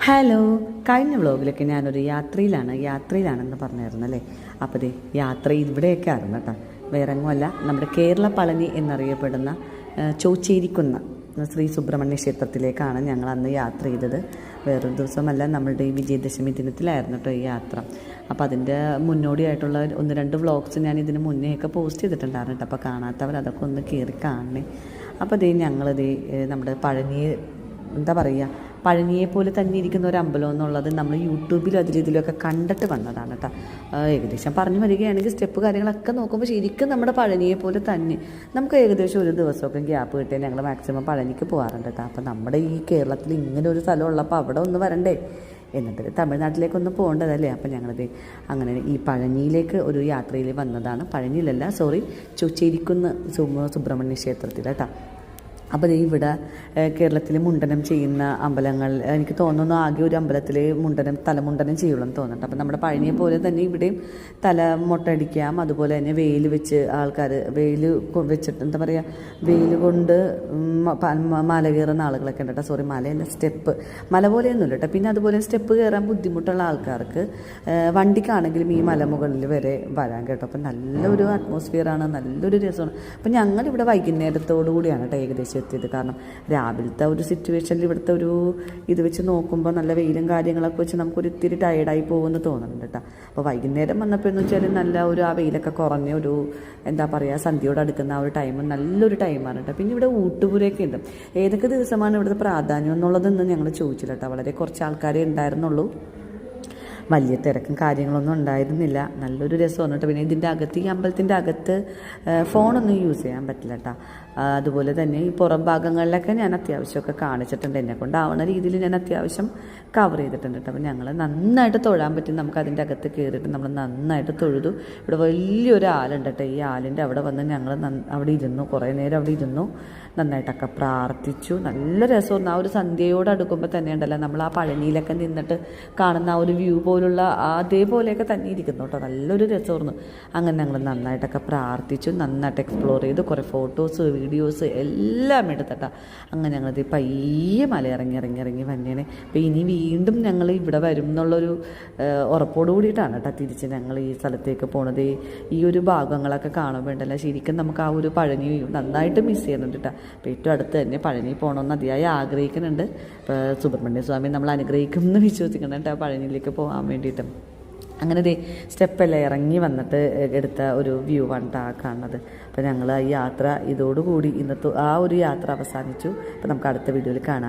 Hello, കഴിഞ്ഞ വ്ളോഗിലൊക്കെ ഞാനൊരു യാത്രയിലാണെന്ന് പറഞ്ഞായിരുന്നു അല്ലേ. അപ്പോൾ ദേ യാത്ര ഇവിടെയൊക്കെ ആയിരുന്നു കേട്ടോ. വേറെ എങ്ങുമല്ല, നമ്മുടെ കേരള പളനി എന്നറിയപ്പെടുന്ന ചോച്ചേരിക്കുന്ന ശ്രീ സുബ്രഹ്മണ്യ ക്ഷേത്രത്തിലേക്കാണ് ഞങ്ങൾ അന്ന് യാത്ര ചെയ്തത്. വേറൊരു ദിവസമല്ല, നമ്മളുടെ ഈ വിജയദശമി ദിനത്തിലായിരുന്നു കേട്ടോ ഈ യാത്ര. അപ്പോൾ അതിൻ്റെ മുന്നോടിയായിട്ടുള്ള 1-2 വ്ളോഗ്സ് ഞാൻ ഇതിന് മുന്നേയൊക്കെ പോസ്റ്റ് ചെയ്തിട്ടുണ്ടായിരുന്നു കേട്ടോ. അപ്പോൾ കാണാത്തവർ അതൊക്കെ ഒന്ന് കയറി കാണണേ. അപ്പോൾ ദേ ഞങ്ങളിതേ നമ്മുടെ പഴനിയെ എന്താ പറയുക, പഴനിയെപ്പോലെ തന്നെ ഇരിക്കുന്ന ഒരു അമ്പലം എന്നുള്ളത് നമ്മൾ യൂട്യൂബിലും അത് രീതിയിലൊക്കെ കണ്ടിട്ട് വന്നതാണ് കേട്ടോ. ഏകദേശം പറഞ്ഞു വരികയാണെങ്കിൽ സ്റ്റെപ്പ് കാര്യങ്ങളൊക്കെ നോക്കുമ്പോൾ ശരിക്കും നമ്മുടെ പഴനിയെപ്പോലെ തന്നെ നമുക്ക് ഏകദേശം ഒരു ദിവസമൊക്കെ ഗ്യാപ്പ് കിട്ടിയാൽ ഞങ്ങൾ മാക്സിമം പഴനിക്ക് പോകാറുണ്ട് കേട്ടോ. അപ്പോൾ നമ്മുടെ ഈ കേരളത്തിൽ ഇങ്ങനെ ഒരു സ്ഥലം ഉള്ളപ്പോൾ അവിടെ ഒന്ന് വരണ്ടേ, എന്നിട്ട് തമിഴ്നാട്ടിലേക്കൊന്ന് പോകേണ്ടതല്ലേ. അപ്പം ഞങ്ങളത് അങ്ങനെ ഈ പഴനിയിലേക്ക് ഒരു യാത്രയിൽ വന്നതാണ്. പഴനിയിലല്ല, ചോച്ചേരിക്കുന്ന് സുബ്രഹ്മണ്യ ക്ഷേത്രത്തിൽ കേട്ടോ. അപ്പോൾ ഇവിടെ കേരളത്തിൽ മുണ്ടനം ചെയ്യുന്ന അമ്പലങ്ങൾ എനിക്ക് തോന്നുന്നു ആകെ ഒരു അമ്പലത്തിൽ തലമുണ്ടനം ചെയ്യുള്ളൂ എന്ന് തോന്നുന്നുണ്ട്. അപ്പോൾ നമ്മുടെ പഴനിയെ പോലെ തന്നെ ഇവിടെയും തല മൊട്ടടിക്കാം. അതുപോലെ തന്നെ വെയിൽ വെച്ച് ആൾക്കാർ വെയിൽ വെച്ചിട്ട് എന്താ പറയുക, വെയിൽ കൊണ്ട് മല കയറുന്ന ആളുകളൊക്കെ ഉണ്ട് കേട്ടോ. സോറി, മലയല്ല, സ്റ്റെപ്പ്. മല പോലെയൊന്നുമില്ല കേട്ടോ. പിന്നെ അതുപോലെ സ്റ്റെപ്പ് കയറാൻ ബുദ്ധിമുട്ടുള്ള ആൾക്കാർക്ക് വണ്ടിക്കാണെങ്കിലും ഈ മലമുകളിൽ വരെ വരാൻ കേട്ടോ. അപ്പം നല്ലൊരു അറ്റ്മോസ്ഫിയറാണ്, നല്ലൊരു രസമാണ്. അപ്പം ഞങ്ങളിവിടെ വൈകുന്നേരത്തോടു കൂടിയാണ് കേട്ടോ ഏകദേശം എത്തിയത്. കാരണം രാവിലത്തെ ഒരു സിറ്റുവേഷനിൽ ഇവിടുത്തെ ഒരു ഇത് വെച്ച് നോക്കുമ്പോൾ നല്ല വെയിലും കാര്യങ്ങളൊക്കെ വെച്ച് നമുക്കൊരു ഇത്തിരി ടയർഡായി പോകുമെന്ന് തോന്നുന്നുണ്ട് കേട്ടോ. അപ്പോൾ വൈകുന്നേരം വന്നപ്പോൾ എന്ന് വെച്ചാൽ നല്ല ഒരു ആ വെയിലൊക്കെ കുറഞ്ഞ ഒരു എന്താ പറയുക, സന്ധ്യയോട് അടുക്കുന്ന ആ ഒരു ടൈം നല്ലൊരു ടൈമാണ് കേട്ടോ. പിന്നെ ഇവിടെ ഊട്ടുപുരയൊക്കെ ഉണ്ട്. ഏതൊക്കെ ദിവസമാണ് ഇവിടുത്തെ പ്രാധാന്യം എന്നുള്ളതൊന്നും ഞങ്ങൾ ചോദിച്ചില്ല കേട്ടോ. വളരെ കുറച്ച് ആൾക്കാരേ ഉണ്ടായിരുന്നുള്ളൂ. വലിയ തിരക്കും കാര്യങ്ങളൊന്നും ഉണ്ടായിരുന്നില്ല. നല്ലൊരു രസമാണ് കേട്ടോ. പിന്നെ ഇതിൻ്റെ അകത്ത്, ഈ അമ്പലത്തിൻ്റെ അകത്ത് ഫോണൊന്നും യൂസ് ചെയ്യാൻ പറ്റില്ല കേട്ടോ. അതുപോലെ തന്നെ ഈ പുറം ഭാഗങ്ങളിലൊക്കെ ഞാൻ അത്യാവശ്യമൊക്കെ കാണിച്ചിട്ടുണ്ട്. എന്നെക്കൊണ്ടാവുന്ന രീതിയിൽ ഞാൻ അത്യാവശ്യം കവർ ചെയ്തിട്ടുണ്ട് കേട്ടോ. അപ്പോൾ ഞങ്ങൾ നന്നായിട്ട് തൊഴാൻ പറ്റും. നമുക്ക് അതിൻ്റെ അകത്ത് കയറിയിട്ട് നമ്മൾ നന്നായിട്ട് തൊഴുതു. ഇവിടെ വലിയൊരു ആലുണ്ട് കേട്ടോ. ഈ ആലിൻ്റെ അവിടെ വന്ന് ഞങ്ങൾ അവിടെ ഇരുന്നു, കുറേ നേരം അവിടെ ഇരുന്നു, നന്നായിട്ടൊക്കെ പ്രാർത്ഥിച്ചു. നല്ല രസമായിരുന്നു. ആ ഒരു സന്ധ്യയോട് അടുക്കുമ്പോൾ തന്നെ ഉണ്ടല്ലോ, നമ്മൾ ആ പഴനിയിലൊക്കെ നിന്നിട്ട് കാണുന്ന ആ ഒരു വ്യൂ പോലുള്ള അതേപോലെയൊക്കെ തന്നെ ഇരിക്കുന്നു കേട്ടോ. നല്ലൊരു രസമായിരുന്നു. അങ്ങനെ ഞങ്ങൾ നന്നായിട്ടൊക്കെ പ്രാർത്ഥിച്ചു, നന്നായിട്ട് എക്സ്പ്ലോർ ചെയ്തു, കുറേ ഫോട്ടോസ് വീഡിയോസ് എല്ലാം എടുത്തിട്ടാ. അങ്ങനെ ഞങ്ങളത് പയ്യെ മല ഇറങ്ങി വന്നേനെ. അപ്പോൾ ഇനി വീണ്ടും ഞങ്ങൾ ഇവിടെ വരും എന്നുള്ളൊരു ഉറപ്പോട് കൂടിയിട്ടാണ് കേട്ടോ തിരിച്ച് ഞങ്ങൾ ഈ സ്ഥലത്തേക്ക് പോണത്. ഈ ഒരു ഭാഗങ്ങളൊക്കെ കാണുമ്പോൾ ഉണ്ടല്ലോ, ശരിക്കും നമുക്ക് ആ ഒരു പഴനി നന്നായിട്ട് മിസ് ചെയ്യുന്നുണ്ട് കേട്ടോ. അപ്പോൾ ഏറ്റവും അടുത്ത് തന്നെ പഴനി പോകണമെന്ന് അതിയായി ആഗ്രഹിക്കുന്നുണ്ട്. ഇപ്പോൾ സുബ്രഹ്മണ്യ സ്വാമി നമ്മൾ അനുഗ്രഹിക്കും എന്ന് വിശ്വസിക്കണം കേട്ടോ പഴനിയിലേക്ക് പോകാൻ വേണ്ടിയിട്ട്. അങ്ങനെ ദേ സ്റ്റെപ്പെല്ലാം ഇറങ്ങി വന്നിട്ട് എടുത്ത ഒരു വ്യൂ ആണ് കാണുന്നത്. അപ്പോൾ ഞങ്ങൾ ഈ യാത്ര ഇതോടുകൂടി ഇന്നത്തെ ആ ഒരു യാത്ര അവസാനിച്ചു. അപ്പോൾ നമുക്ക് അടുത്ത വീഡിയോയിൽ കാണാം.